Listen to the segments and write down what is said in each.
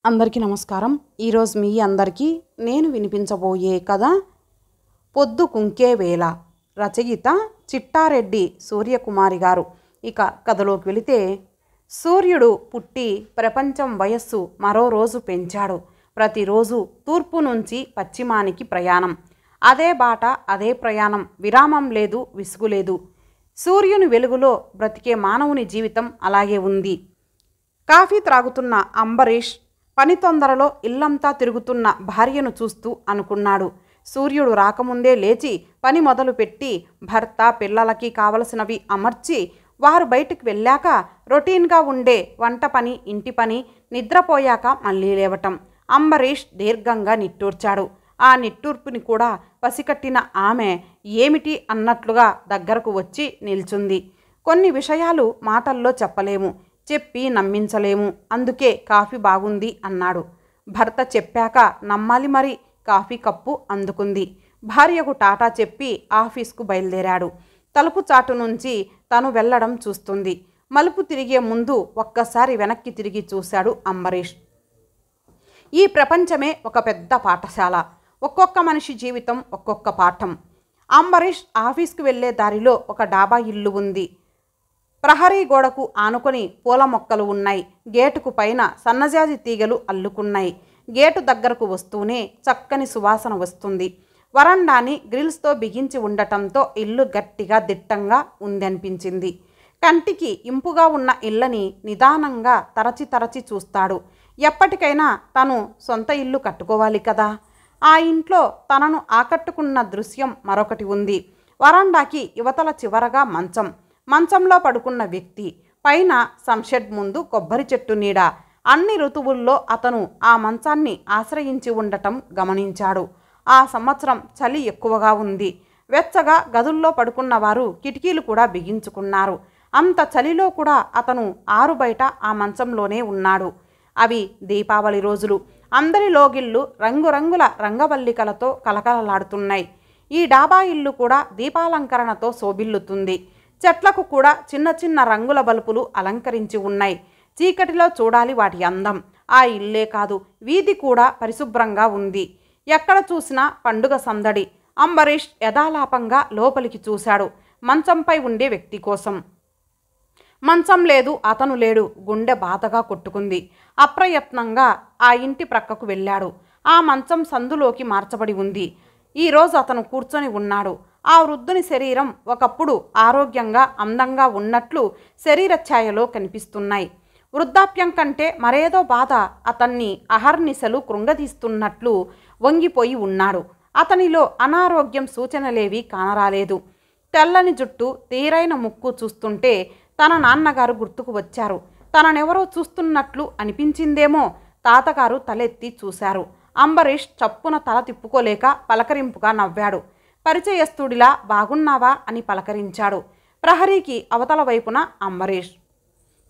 అందరికీ నమస్కారం. ఈరోజు మీ అందరికీ నేను వినిపించబోయే కథ పొద్దు కుంకే వేళ. రచయిత చిట్టారెడ్డి సూర్యకుమారి గారు. ఇక కథలోకి వెళితే, సూర్యుడు పుట్టి ప్రపంచం వయస్సు మరో రోజు పెంచాడు. ప్రతిరోజు తూర్పు నుంచి పశ్చిమానికి ప్రయాణం. అదే బాట, అదే ప్రయాణం. విరామం లేదు, విసుగు లేదు. సూర్యుని వెలుగులో బ్రతికే మానవుని జీవితం అలాగే ఉంది. కాఫీ త్రాగుతున్న అంబరీష్ పని తొందరలో ఇల్లంతా తిరుగుతున్న భార్యను చూస్తూ అనుకున్నాడు. సూర్యుడు రాకముందే లేచి పని మొదలుపెట్టి భర్త పిల్లలకి కావలసినవి అమర్చి వారు బయటికి వెళ్ళాక రొటీన్గా ఉండే వంట పని, ఇంటి పని, నిద్రపోయాక మళ్ళీ లేవటం. అంబరీష్ దీర్ఘంగా నిట్టూర్చాడు. ఆ నిట్టూర్పుని కూడా పసికట్టిన ఆమె ఏమిటి అన్నట్లుగా దగ్గరకు వచ్చి నిల్చుంది. కొన్ని విషయాలు మాటల్లో చెప్పలేము, చెప్పి నమ్మించలేము. అందుకే కాఫీ బాగుంది అన్నాడు. భర్త చెప్పాక నమ్మాలి మరి. కాఫీ కప్పు అందుకుంది. భార్యకు టాటా చెప్పి ఆఫీస్కు బయలుదేరాడు. తలుపు చాటు నుంచి తను వెళ్ళడం చూస్తుంది. మలుపు తిరిగే ముందు ఒక్కసారి వెనక్కి తిరిగి చూశాడు అంబరీష్. ఈ ప్రపంచమే ఒక పెద్ద పాఠశాల. ఒక్కొక్క మనిషి జీవితం ఒక్కొక్క పాఠం. అంబరీష్ ఆఫీస్కు వెళ్ళే దారిలో ఒక డాబా ఇల్లు ఉంది. ప్రహరీ గోడకు ఆనుకొని పూల మొక్కలు ఉన్నాయి. గేటుకు పైన సన్నజాజి తీగలు అల్లుకున్నాయి. గేటు దగ్గరకు వస్తూనే చక్కని సువాసన వస్తుంది. వరండాని గ్రిల్స్తో బిగించి ఉండటంతో ఇల్లు గట్టిగా దిట్టంగా ఉందనిపించింది. కంటికి ఇంపుగా ఉన్న ఇళ్ళని నిదానంగా తరచి చూస్తాడు. ఎప్పటికైనా తను సొంత ఇల్లు కట్టుకోవాలి కదా. ఆ ఇంట్లో తనను ఆకట్టుకున్న దృశ్యం మరొకటి ఉంది. వరండాకి యువతల చివరగా మంచం. మంచంలో పడుకున్న వ్యక్తి. పైన సంషెడ్ ముందు కొబ్బరి చెట్టు నీడ. అన్ని ఋతువుల్లో అతను ఆ మంచాన్ని ఆశ్రయించి ఉండటం గమనించాడు. ఆ సంవత్సరం చలి ఎక్కువగా ఉంది. వెచ్చగా గదుల్లో పడుకున్న వారు కిటికీలు కూడా బిగించుకున్నారు. అంత చలిలో కూడా అతను ఆరు బయట ఆ మంచంలోనే ఉన్నాడు. అవి దీపావళి రోజులు. అందరి లోగిళ్ళు రంగురంగుల రంగవల్లికలతో కలకలలాడుతున్నాయి. ఈ డాబా ఇల్లు కూడా దీపాలంకరణతో శోభిల్లుతుంది. చెట్లకు కూడా చిన్న చిన్న రంగుల బల్బులు అలంకరించి ఉన్నాయి. చీకటిలో చూడాలి వాటి అందం. ఆ ఇల్లే కాదు, వీధి కూడా పరిశుభ్రంగా ఉంది. ఎక్కడ చూసినా పండుగ సందడి. అంబరీష్ యథాలాపంగా లోపలికి చూశాడు, మంచంపై ఉండే వ్యక్తి కోసం. మంచం లేదు, అతను లేడు. గుండె బాధగా కొట్టుకుంది. అప్రయత్నంగా ఆ ఇంటి ప్రక్కకు వెళ్ళాడు. ఆ మంచం సందులోకి మార్చబడి ఉంది. ఈరోజు అతను కూర్చొని ఉన్నాడు. ఆ వృద్ధుని శరీరం ఒకప్పుడు ఆరోగ్యంగా అందంగా ఉన్నట్లు శరీర ఛాయలో కనిపిస్తున్నాయి. వృద్ధాప్యం కంటే మరేదో బాధ అతన్ని అహర్నిశలు కృంగదీస్తున్నట్లు వంగిపోయి ఉన్నాడు. అతనిలో అనారోగ్యం సూచనలేవీ కానరాలేదు. తెల్లని జుట్టు, తీరైన ముక్కు చూస్తుంటే తన నాన్నగారు గుర్తుకు వచ్చారు. తననెవరో చూస్తున్నట్లు అనిపించిందేమో. తాతగారు తలెత్తి చూశారు. అంబరీష్ చప్పున తల తిప్పుకోలేక పలకరింపుగా నవ్వాడు. పరిచయస్తుడిలా బాగున్నావా అని పలకరించాడు. ప్రహరీకి అవతల వైపున అంబరీష్.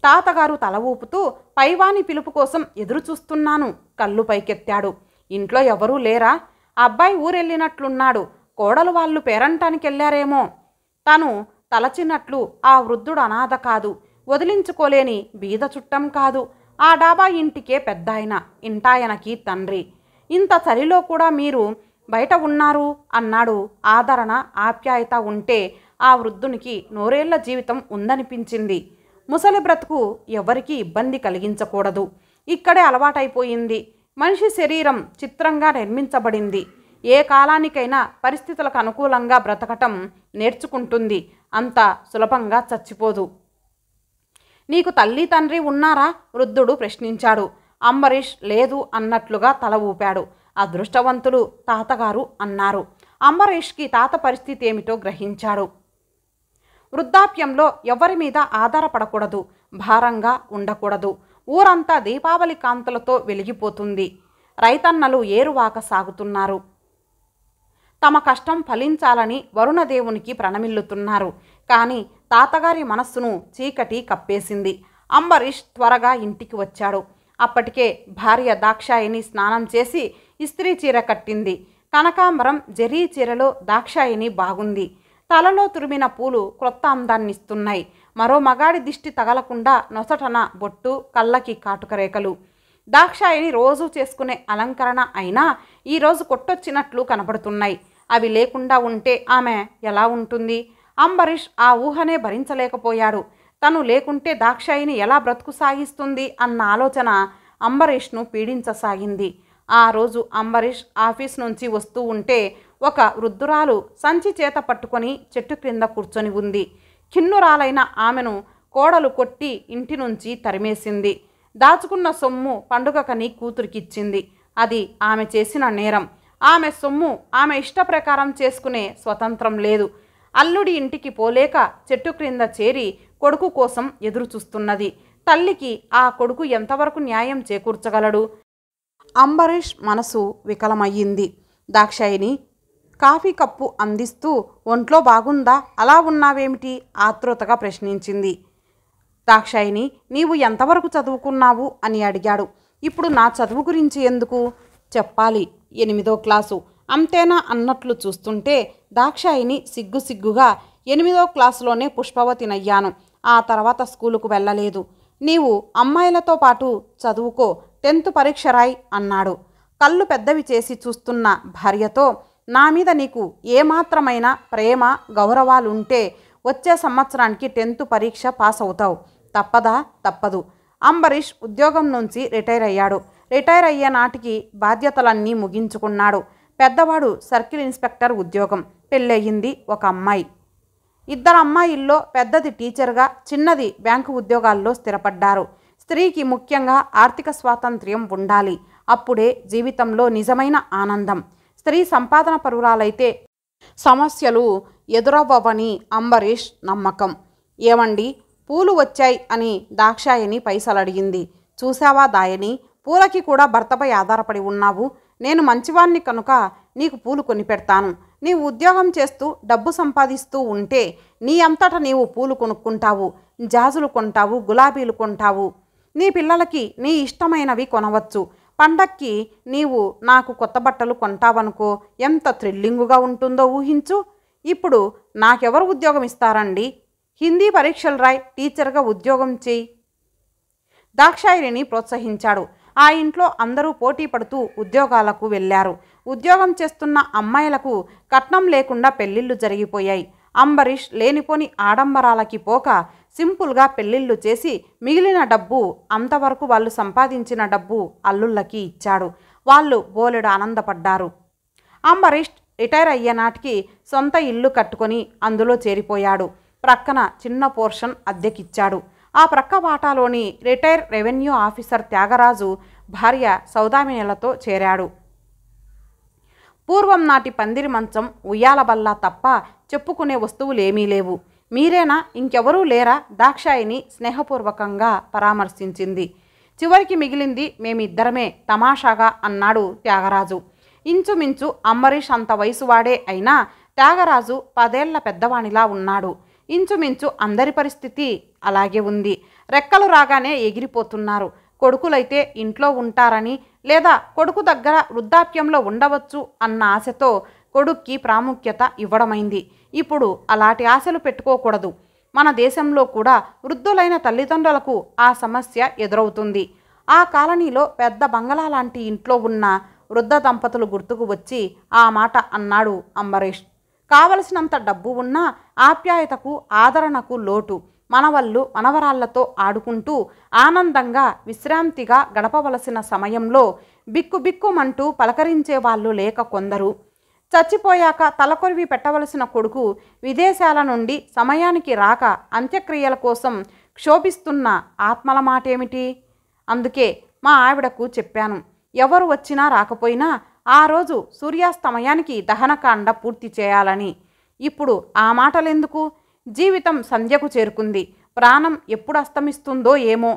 తాతగారు తల ఊపుతూ పైవాని పిలుపు కోసం ఎదురు చూస్తున్నాను. కళ్ళు పైకెత్తాడు. ఇంట్లో ఎవరూ లేరా? అబ్బాయి ఊరెళ్ళినట్లున్నాడు. కోడలు వాళ్ళు పేరంటానికి వెళ్ళారేమో. తను తలచినట్లు ఆ వృద్ధుడు అనాథ కాదు, వదిలించుకోలేని బీద చుట్టం కాదు. ఆ డాబా ఇంటికే పెద్దాయన, ఇంటాయనకి తండ్రి. ఇంత చలిలో కూడా మీరు బయట ఉన్నారు అన్నాడు. ఆదరణ, ఆప్యాయత ఉంటే ఆ వృద్ధునికి నూరేళ్ల జీవితం ఉందనిపించింది. ముసలి బ్రతుకు ఎవరికీ ఇబ్బంది కలిగించకూడదు. ఇక్కడే అలవాటైపోయింది. మనిషి శరీరం చిత్రంగా నిర్మించబడింది. ఏ కాలానికైనా పరిస్థితులకు అనుకూలంగా బ్రతకటం నేర్చుకుంటుంది. అంత సులభంగా చచ్చిపోదు. నీకు తల్లి తండ్రి ఉన్నారా? వృద్ధుడు ప్రశ్నించాడు. అంబరీష్ లేదు అన్నట్లుగా తల ఊపాడు. అదృష్టవంతులు తాతగారు అన్నారు. అంబరీష్కి తాత పరిస్థితి ఏమిటో గ్రహించాడు. వృద్ధాప్యంలో ఎవరి మీద ఆధారపడకూడదు, భారంగా ఉండకూడదు. ఊరంతా దీపావళి కాంతులతో వెలిగిపోతుంది. రైతన్నలు ఏరువాక సాగుతున్నారు. తమ కష్టం ఫలించాలని వరుణదేవునికి ప్రణమిల్లుతున్నారు. కానీ తాతగారి మనస్సును చీకటి కప్పేసింది. అంబరీష్ త్వరగా ఇంటికి వచ్చాడు. అప్పటికే భార్య దాక్షాయిని స్నానం చేసి ఇస్త్రీ చీర కట్టింది. కనకాంబరం జరీ చీరలో దాక్షాయిని బాగుంది. తలలో తురిమిన పూలు క్రొత్త అందాన్నిస్తున్నాయి. మరో మగాడి దిష్టి తగలకుండా నొసటన బొట్టు, కళ్ళకి కాటుక రేఖలు. దాక్షాయిని రోజు చేసుకునే అలంకరణ అయినా ఈరోజు కొట్టొచ్చినట్లు కనబడుతున్నాయి. అవి లేకుండా ఉంటే ఆమె ఎలా ఉంటుంది? అంబరీష్ ఆ ఊహనే భరించలేకపోయాడు. తను లేకుంటే దాక్షాయిని ఎలా బ్రతుకు సాగిస్తుంది అన్న ఆలోచన అంబరీష్ను పీడించసాగింది. ఆ రోజు అంబరీష్ ఆఫీస్ నుంచి వస్తూ ఉంటే ఒక వృద్ధురాలు సంచి చేత పట్టుకొని చెట్టు క్రింద కూర్చొని ఉంది. కిన్నురాలైన ఆమెను కోడలు కొట్టి ఇంటి నుంచి తరిమేసింది. దాచుకున్న సొమ్ము పండుగకని కూతురికిచ్చింది. అది ఆమె చేసిన నేరం. ఆమె సొమ్ము ఆమె ఇష్ట ప్రకారం చేసుకునే స్వతంత్రం లేదు. అల్లుడి ఇంటికి పోలేక చెట్టు క్రింద చేరి కొడుకు కోసం ఎదురు చూస్తున్నది. తల్లికి ఆ కొడుకు ఎంతవరకు న్యాయం చేకూర్చగలడు? అంబరీష్ మనసు వికలమయ్యింది. దాక్షాయిని కాఫీ కప్పు అందిస్తూ ఒంట్లో బాగుందా, అలా ఉన్నావేమిటి ఆతృతగా ప్రశ్నించింది. దాక్షాయిని, నీవు ఎంతవరకు చదువుకున్నావు అని అడిగాడు. ఇప్పుడు నా చదువు గురించి ఎందుకు చెప్పాలి, 8వ క్లాసు అంతేనా అన్నట్లు చూస్తుంటే దాక్షాయిని సిగ్గుగా 8వ క్లాసులోనే పుష్పవతినయ్యాను. ఆ తర్వాత స్కూలుకు వెళ్ళలేదు. నీవు అమ్మాయిలతో పాటు చదువుకో, 10th పరీక్ష రాయ్ అన్నాడు. కళ్ళు పెద్దవి చేసి చూస్తున్న భార్యతో, నా మీద నీకు ఏమాత్రమైన ప్రేమ గౌరవాలుంటే వచ్చే సంవత్సరానికి 10th పరీక్ష పాస్ అవుతావు. తప్పదా? తప్పదు. అంబరీష్ ఉద్యోగం నుంచి రిటైర్ అయ్యాడు. రిటైర్ అయ్యే నాటికి బాధ్యతలన్నీ ముగించుకున్నాడు. పెద్దవాడు సర్కిల్ ఇన్స్పెక్టర్ ఉద్యోగం. పెళ్ళయింది ఒక అమ్మాయి. 2 అమ్మాయిల్లో పెద్దది టీచర్గా, చిన్నది బ్యాంకు ఉద్యోగాల్లో స్థిరపడ్డారు. స్త్రీకి ముఖ్యంగా ఆర్థిక స్వాతంత్ర్యం ఉండాలి. అప్పుడే జీవితంలో నిజమైన ఆనందం. స్త్రీ సంపాదన పరురాలైతే సమస్యలు ఎదురవ్వవని అంబరీష్ నమ్మకం. ఏమండి, పూలు వచ్చాయి అని దాక్షాయిని పైసలు అడిగింది. చూసావా దాయని, పూలకి కూడా భర్తపై ఆధారపడి ఉన్నావు. నేను మంచివాణ్ణి కనుక నీకు పూలు కొనిపెడతాను. నీవు ఉద్యోగం చేస్తూ డబ్బు సంపాదిస్తూ ఉంటే నీ అంతట నీవు పూలు కొనుక్కుంటావు, జాజులు కొంటావు, గులాబీలు కొంటావు. నీ పిల్లలకి నీ ఇష్టమైనవి కొనవచ్చు. పండక్కి నీవు నాకు కొత్త బట్టలు కొంటావనుకో, ఎంత థ్రిల్లింగుగా ఉంటుందో ఊహించు. ఇప్పుడు నాకెవరు ఉద్యోగం ఇస్తారండి? హిందీ పరీక్షలు రాయ్, టీచర్గా ఉద్యోగం చేయి. దాక్షాయిని ప్రోత్సహించాడు. ఆ ఇంట్లో అందరూ పోటీ పడుతూ ఉద్యోగాలకు వెళ్ళారు. ఉద్యోగం చేస్తున్న అమ్మాయిలకు కట్నం లేకుండా పెళ్లిళ్ళు జరిగిపోయాయి. అంబరీష్ లేనిపోని ఆడంబరాలకి పోక సింపుల్గా పెళ్లిళ్ళు చేసి మిగిలిన డబ్బు, అంతవరకు వాళ్ళు సంపాదించిన డబ్బు అల్లుళ్ళకి ఇచ్చాడు. వాళ్ళు బోలెడు ఆనందపడ్డారు. అంబరీష్ రిటైర్ అయ్యే నాటికి సొంత ఇల్లు కట్టుకొని అందులో చేరిపోయాడు. ప్రక్కన చిన్న పోర్షన్ అద్దెకిచ్చాడు. ఆ ప్రక్క వాటాలోని రిటైర్ రెవెన్యూ ఆఫీసర్ త్యాగరాజు భార్య సౌదామినిలతో చేరాడు. పూర్వం నాటి పందిరి మంచం, ఉయ్యాల బల్ల తప్ప చెప్పుకునే వస్తువులేమీ లేవు. మీరేనా, ఇంకెవరూ లేరా? దాక్షాయిని స్నేహపూర్వకంగా పరామర్శించింది. చివరికి మిగిలింది మేమిద్దరమే తమాషాగా అన్నాడు త్యాగరాజు. ఇంచుమించు అంబరీష్ అంత వయసువాడే అయినా త్యాగరాజు 10 ఏళ్ల పెద్దవాణిలా ఉన్నాడు. ఇంచుమించు అందరి పరిస్థితి అలాగే ఉంది. రెక్కలు రాగానే ఎగిరిపోతున్నారు. కొడుకులైతే ఇంట్లో ఉంటారని, లేదా కొడుకు దగ్గర వృద్ధాప్యంలో ఉండవచ్చు అన్న ఆశతో కొడుక్కి ప్రాముఖ్యత ఇవ్వడమైంది. ఇప్పుడు అలాంటి ఆశలు పెట్టుకోకూడదు. మన దేశంలో కూడా వృద్ధులైన తల్లిదండ్రులకు ఆ సమస్య ఎదురవుతుంది. ఆ కాలనీలో పెద్ద బంగళా లాంటి ఇంట్లో ఉన్న వృద్ధ దంపతులు గుర్తుకు వచ్చి ఆ మాట అన్నాడు అంబరీష్. కావలసినంత డబ్బు ఉన్నా ఆప్యాయతకు, ఆదరణకు లోటు. మనవళ్ళు మనవరాళ్లతో ఆడుకుంటూ ఆనందంగా విశ్రాంతిగా గడపవలసిన సమయంలో బిక్కుబిక్కుమంటూ పలకరించే వాళ్ళు లేక కొందరు. చచ్చిపోయాక తలకొరివి పెట్టవలసిన కొడుకు విదేశాల నుండి సమయానికి రాక అంత్యక్రియల కోసం క్షోభిస్తున్న ఆత్మల మాటేమిటి? అందుకే మా ఆవిడకు చెప్పాను, ఎవరు వచ్చినా రాకపోయినా ఆ రోజు సూర్యాస్తమయానికి దహనకాండ పూర్తి చేయాలని. ఇప్పుడు ఆ మాటలెందుకు? జీవితం సంధ్యకు చేరుకుంది. ప్రాణం ఎప్పుడు అస్తమిస్తుందో ఏమో.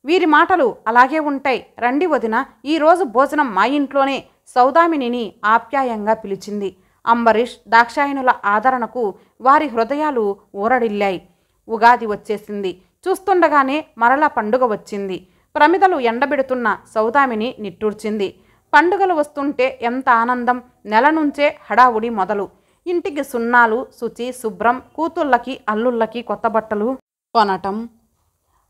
వీరి మాటలు అలాగే ఉంటాయి. రండి వదిన, ఈరోజు భోజనం మా ఇంట్లోనే. సౌదామినిని ఆప్యాయంగా పిలిచింది. అంబరీష్, దాక్షాయణుల ఆదరణకు వారి హృదయాలు ఊరడిల్లాయి. ఉగాది వచ్చేసింది. చూస్తుండగానే మరలా పండుగ వచ్చింది. ప్రమిదలు ఎండబెడుతున్న సౌదామిని నిట్టూర్చింది. పండుగలు వస్తుంటే ఎంత ఆనందం! నెల నుంచే హడావుడి మొదలు. ఇంటికి సున్నాలు, శుచి, శుభ్రం, కూతుళ్ళకి అల్లుళ్ళకి కొత్త బట్టలు కొనటం,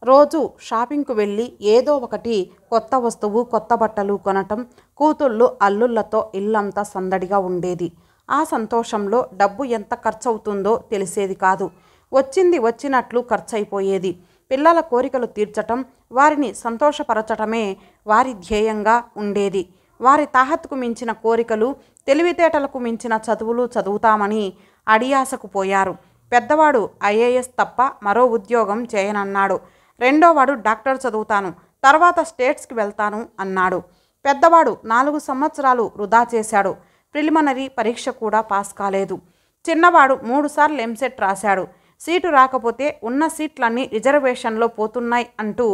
రోజు షాపింగ్కు వెళ్ళి ఏదో ఒకటి కొత్త వస్తువు కొత్త బట్టలు కొనటం, కూతుళ్ళు అల్లుళ్ళతో ఇల్లంతా సందడిగా ఉండేది. ఆ సంతోషంలో డబ్బు ఎంత ఖర్చవుతుందో తెలిసేది కాదు. వచ్చింది వచ్చినట్లు ఖర్చయిపోయేది. పిల్లల కోరికలు తీర్చటం, వారిని సంతోషపరచటమే వారి ధ్యేయంగా ఉండేది. వారి తాహత్తుకు మించిన కోరికలు, తెలివితేటలకు మించిన చదువులు చదువుతామని అడియాసకు పోయారు. పెద్దవాడు ఐఏఎస్ తప్ప మరో ఉద్యోగం చేయనన్నాడు. రెండోవాడు డాక్టర్ చదువుతాను, తర్వాత స్టేట్స్కి వెళ్తాను అన్నాడు. పెద్దవాడు 4 సంవత్సరాలు వృధా చేశాడు. ప్రిలిమినరీ పరీక్ష కూడా పాస్ కాలేదు. చిన్నవాడు 3 సార్లు ఎంసెట్ రాశాడు. సీటు రాకపోతే ఉన్న సీట్లన్నీ రిజర్వేషన్లో పోతున్నాయి అంటూ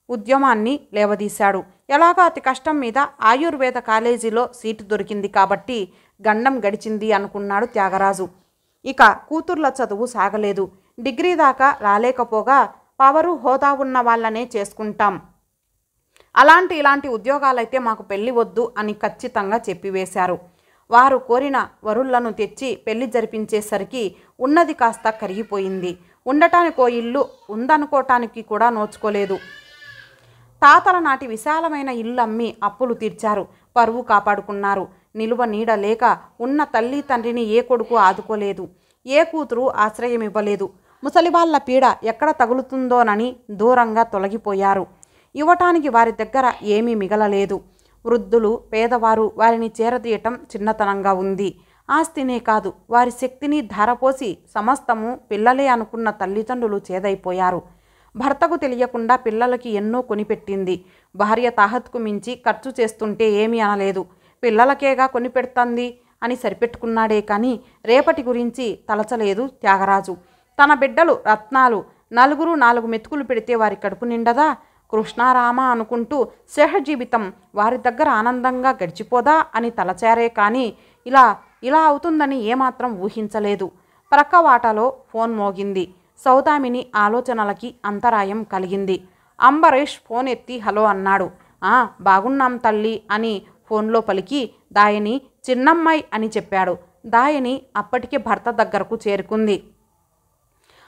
ఉద్యమాన్ని లేవదీశాడు. ఎలాగో అతి కష్టం మీద ఆయుర్వేద కాలేజీలో సీటు దొరికింది కాబట్టి గండం గడిచింది అనుకున్నాడు త్యాగరాజు. ఇక కూతుర్ల చదువు సాగలేదు. డిగ్రీ దాకా రాలేకపోగా పవరు హోదా ఉన్న వాళ్ళనే చేసుకుంటాం, ఇలాంటి ఉద్యోగాలైతే మాకు పెళ్లి వద్దు అని ఖచ్చితంగా చెప్పివేశారు. వారు కోరిన వరుళ్లను తెచ్చి పెళ్లి జరిపించేసరికి ఉన్నది కాస్త కరిగిపోయింది. ఉండటానికో ఇల్లు ఉందనుకోవటానికి కూడా నోచుకోలేదు. తాతల నాటి విశాలమైన ఇల్లు అమ్మి అప్పులు తీర్చారు. పరువు కాపాడుకున్నారు. నిలువ నీడ లేక ఉన్న తల్లి తండ్రిని ఏ కొడుకు ఆదుకోలేదు. ఏ కూతురు ఆశ్రయం ఇవ్వలేదు. ముసలివాళ్ల పీడ ఎక్కడ తగులుతుందోనని దూరంగా తొలగిపోయారు. ఇవ్వటానికి వారి దగ్గర ఏమీ మిగలలేదు. వృద్ధులు, పేదవారు వారిని చేరదీయటం చిన్నతనంగా ఉంది. ఆస్తినే కాదు, వారి శక్తిని ధారపోసి సమస్తము పిల్లలే అనుకున్న తల్లిదండ్రులు చేదైపోయారు. భర్తకు తెలియకుండా పిల్లలకి ఎన్నో కొనిపెట్టింది. భార్య తాహత్కు మించి ఖర్చు చేస్తుంటే ఏమీ అనలేదు. పిల్లలకేగా కొనిపెడుతుంది అని సరిపెట్టుకున్నాడే కానీ రేపటి గురించి తలచలేదు త్యాగరాజు. తన బిడ్డలు రత్నాలు, నలుగురు 4 మెతుకులు పెడితే వారి కడుపు నిండదా? కృష్ణారామ అనుకుంటూ జీవితం వారి దగ్గర ఆనందంగా గడిచిపోదా అని తలచారే కానీ ఇలా అవుతుందని ఏమాత్రం ఊహించలేదు. ప్రక్క వాటాలో ఫోన్ మోగింది. సౌదామిని ఆలోచనలకి అంతరాయం కలిగింది. అంబరీష్ ఫోన్ ఎత్తి హలో అన్నాడు. బాగున్నాం తల్లి అని ఫోన్లో పలికి దాయని చిన్నమ్మాయి అని చెప్పాడు. దాయని అప్పటికే భర్త దగ్గరకు చేరుకుంది.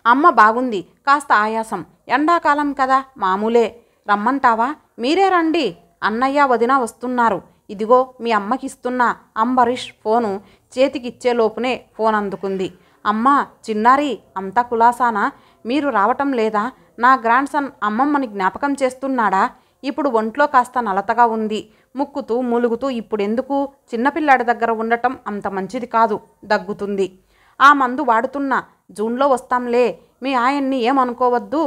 అమ్మ బాగుంది, కాస్త ఆయాసం, ఎండాకాలం కదా మామూలే. రమ్మంటావా? మీరే రండి, అన్నయ్య వదిన వస్తున్నారు. ఇదిగో మీ అమ్మకిస్తున్నా. అంబరీష్ ఫోను చేతికిచ్చేలోపునే ఫోన్ అందుకుంది. అమ్మా చిన్నారి, అంతా కులాసానా? మీరు రావటం లేదా? నా గ్రాండ్ సన్ అమ్మమ్మని జ్ఞాపకం చేస్తున్నాడా? ఇప్పుడు ఒంట్లో కాస్త నలతగా ఉంది. ముక్కుతూ మూలుగుతూ ఇప్పుడెందుకు? చిన్నపిల్లాడి దగ్గర ఉండటం అంత మంచిది కాదు, దగ్గుతుంది. ఆ మందు వాడుతున్నా, జూన్లో వస్తాంలే. మీ ఆయన్ని ఏమనుకోవద్దు.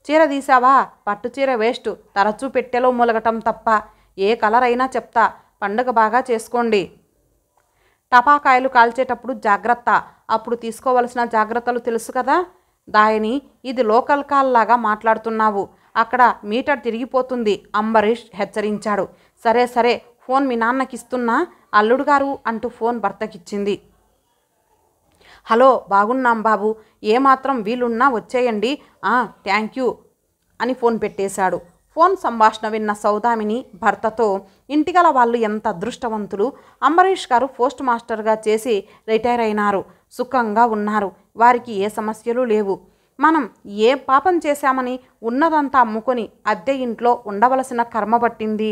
చీర తీసావా? పట్టు చీర వేస్ట్, తరచూ పెట్టెలో మూలగటం తప్ప. ఏ కలర్ అయినా చెప్తా. పండుగ బాగా చేసుకోండి. టపాకాయలు కాల్చేటప్పుడు జాగ్రత్త. అప్పుడు తీసుకోవలసిన జాగ్రత్తలు తెలుసు కదా. దాయని, ఇది లోకల్ కాల్ లాగా మాట్లాడుతున్నావు. అక్కడ మీటర్ తిరిగిపోతుంది, అంబరీష్ హెచ్చరించాడు. సరే సరే, ఫోన్ మీ నాన్నకిస్తున్నా. అల్లుడు గారు అంటూ ఫోన్ భర్తకిచ్చింది. హలో, బాగున్నాం బాబు, ఏమాత్రం వీలున్నా వచ్చేయండి. థ్యాంక్ యూ అని ఫోన్ పెట్టేశాడు. ఫోన్ సంభాషణ విన్న సౌదామిని భర్తతో, ఇంటిగల వాళ్ళు ఎంత అదృష్టవంతులు. అంబరీష్ గారు పోస్ట్ మాస్టర్గా చేసి రిటైర్ అయినారు. సుఖంగా ఉన్నారు. వారికి ఏ సమస్యలు లేవు. మనం ఏ పాపం చేశామని ఉన్నదంతా అమ్ముకొని అద్దె ఇంట్లో ఉండవలసిన కర్మ పట్టింది.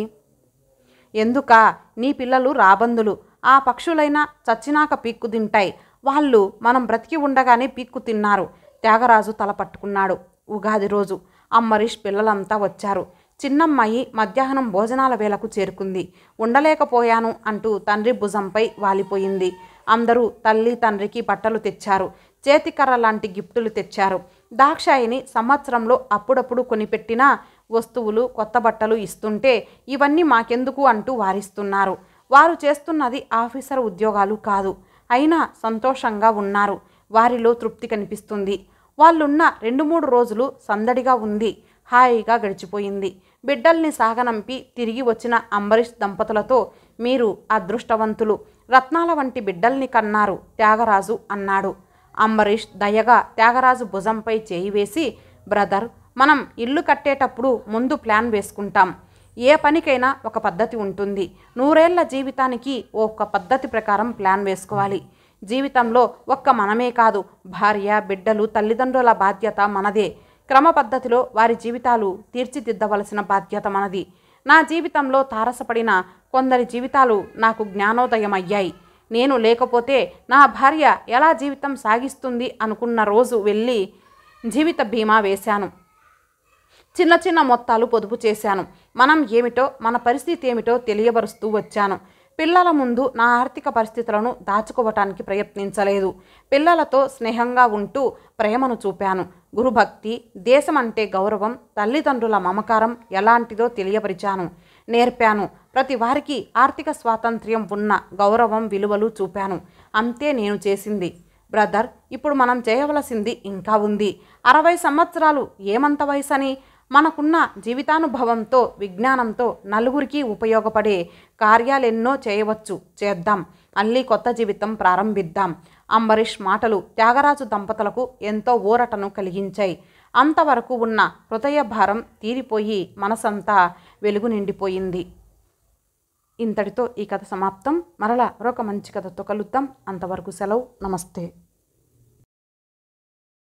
ఎందుక? నీ పిల్లలు రాబందులు. ఆ పక్షులైనా చచ్చినాక పీక్కు తింటాయి. వాళ్ళు మనం బ్రతికి ఉండగానే పీక్కు తిన్నారు. త్యాగరాజు తల పట్టుకున్నాడు. ఉగాది రోజు అంబరీష్ పిల్లలంతా వచ్చారు. చిన్నమ్మాయి మధ్యాహ్నం భోజనాల వేళకు చేరుకుంది. ఉండలేకపోయాను అంటూ తండ్రి భుజంపై వాలిపోయింది. అందరూ తల్లి తండ్రికి బట్టలు తెచ్చారు. చేతికర్ర లాంటి గిఫ్టులు తెచ్చారు. దాక్షాయిని సంవత్సరంలో అప్పుడప్పుడు కొనిపెట్టిన వస్తువులు, కొత్త బట్టలు ఇస్తుంటే ఇవన్నీ మాకెందుకు అంటూ వారిస్తున్నారు. వారు చేస్తున్నది ఆఫీసర్ ఉద్యోగాలు కాదు. అయినా సంతోషంగా ఉన్నారు. వారిలో తృప్తి కనిపిస్తుంది. వాళ్ళున్న 2-3 రోజులు సందడిగా ఉంది. హాయిగా గడిచిపోయింది. బిడ్డల్ని సాగనంపి తిరిగి వచ్చిన అంబరీష్ దంపతులతో, మీరు అదృష్టవంతులు, రత్నాల వంటి బిడ్డల్ని కన్నారు త్యాగరాజు అన్నాడు. అంబరీష్ దయగా త్యాగరాజు భుజంపై చేయి వేసి, బ్రదర్, మనం ఇల్లు కట్టేటప్పుడు ముందు ప్లాన్ వేసుకుంటాం. ఏ పనికైనా ఒక పద్ధతి ఉంటుంది. 100 ఏళ్ల జీవితానికి ఒక పద్ధతి ప్రకారం ప్లాన్ వేసుకోవాలి. జీవితంలో ఒక్క మనమే కాదు, భార్య, బిడ్డలు, తల్లిదండ్రుల బాధ్యత మనదే. క్రమ పద్ధతిలో వారి జీవితాలు తీర్చిదిద్దవలసిన బాధ్యత మనది. నా జీవితంలో తారసపడిన కొందరి జీవితాలు నాకు జ్ఞానోదయమయ్యాయి. నేను లేకపోతే నా భార్య ఎలా జీవితం సాగిస్తుంది అనుకున్న రోజు వెళ్ళి జీవిత బీమా వేశాను. చిన్న చిన్న మొత్తాలు పొదుపు చేశాను. మనం ఏమిటో, మన పరిస్థితి ఏమిటో తెలియబరుస్తూ వచ్చాను. పిల్లల ముందు నా ఆర్థిక పరిస్థితులను దాచుకోవటానికి ప్రయత్నించలేదు. పిల్లలతో స్నేహంగా ఉంటూ ప్రేమను చూపాను. గురుభక్తి, దేశం అంటే గౌరవం, తల్లిదండ్రుల మమకారం ఎలాంటిదో తెలియపరిచాను, నేర్పాను. ప్రతి వారికి ఆర్థిక స్వాతంత్ర్యం ఉన్న గౌరవం, విలువలు చూపాను. అంతే నేను చేసింది. బ్రదర్, ఇప్పుడు మనం చేయవలసింది ఇంకా ఉంది. 60 సంవత్సరాలు ఏమంత వయసని? మనకున్న జీవితానుభవంతో, విజ్ఞానంతో నలుగురికి ఉపయోగపడే కార్యాలెన్నో చేయవచ్చు. చేద్దాం. మళ్ళీ కొత్త జీవితం ప్రారంభిద్దాం. అంబరీష్ మాటలు త్యాగరాజు దంపతులకు ఎంతో ఊరటను కలిగించాయి. అంతవరకు ఉన్న హృదయ భారం తీరిపోయి మనసంతా వెలుగు నిండిపోయింది. ఇంతటితో ఈ కథ సమాప్తం. మరలా మరొక మంచి కథతో కలుద్దాం. అంతవరకు సెలవు. నమస్తే.